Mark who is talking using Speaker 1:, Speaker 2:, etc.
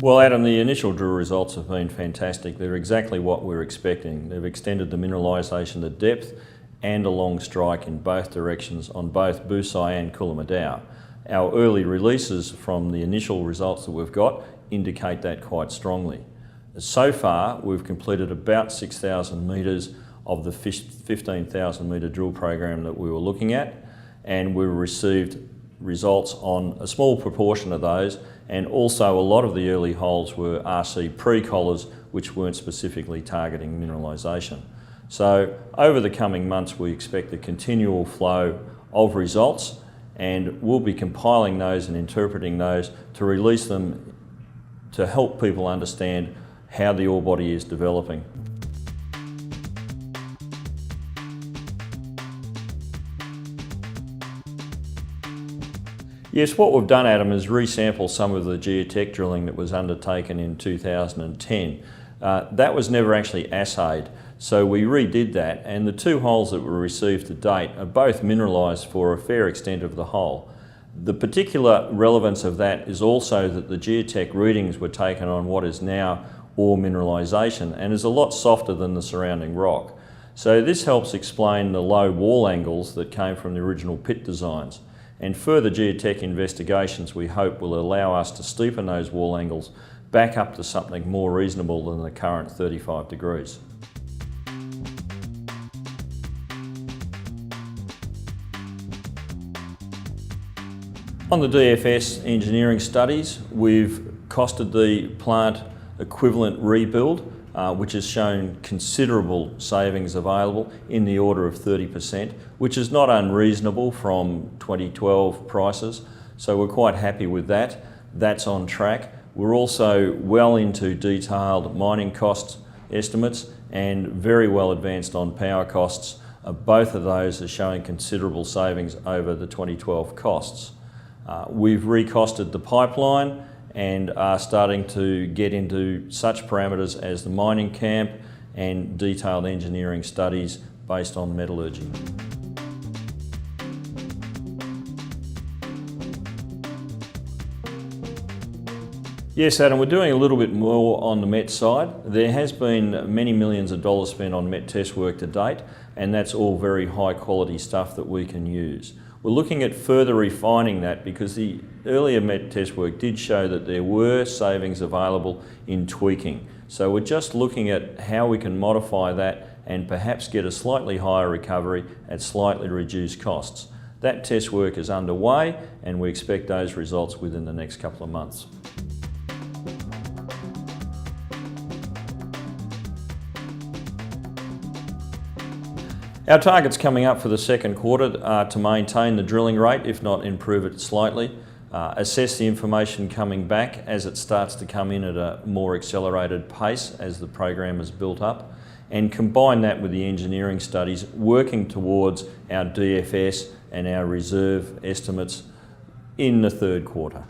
Speaker 1: Well, Adam, the initial drill results have been fantastic. They're exactly what we're expecting. They've extended the mineralisation to depth and along strike in both directions on both Busai and Coolamadaw. Our early releases from the initial results that we've got indicate that quite strongly. So far, we've completed about 6,000 metres of the 15,000 metre drill program that we were looking at, and we've received results on a small proportion of those, and also a lot of the early holes were RC pre-collars which weren't specifically targeting mineralisation. So over the coming months we expect a continual flow of results, and we'll be compiling those and interpreting those to release them to help people understand how the ore body is developing. Yes, what we've done, Adam, is resample some of the geotech drilling that was undertaken in 2010. That was never actually assayed, so we redid that, and the two holes that were received to date are both mineralised for a fair extent of the hole. The particular relevance of that is also that the geotech readings were taken on what is now ore mineralisation and is a lot softer than the surrounding rock. So this helps explain the low wall angles that came from the original pit designs. And further geotech investigations we hope will allow us to steepen those wall angles back up to something more reasonable than the current 35 degrees. On the DFS engineering studies, we've costed the plant equivalent rebuild, which has shown considerable savings available in the order of 30%, which is not unreasonable from 2012 prices. So we're quite happy with that. That's on track. We're also well into detailed mining cost estimates and very well advanced on power costs. Both of those are showing considerable savings over the 2012 costs. We've recosted the pipeline and are starting to get into such parameters as the mining camp and detailed engineering studies based on metallurgy. Yes, Adam, we're doing a little bit more on the met side. There has been many millions of dollars spent on met test work to date, and that's all very high quality stuff that we can use. We're looking at further refining that because the earlier met test work did show that there were savings available in tweaking. So we're just looking at how we can modify that and perhaps get a slightly higher recovery at slightly reduced costs. That test work is underway and we expect those results within the next couple of months. Our targets coming up for the second quarter are to maintain the drilling rate, if not improve it slightly, assess the information coming back as it starts to come in at a more accelerated pace as the program is built up, and combine that with the engineering studies, working towards our DFS and our reserve estimates in the third quarter.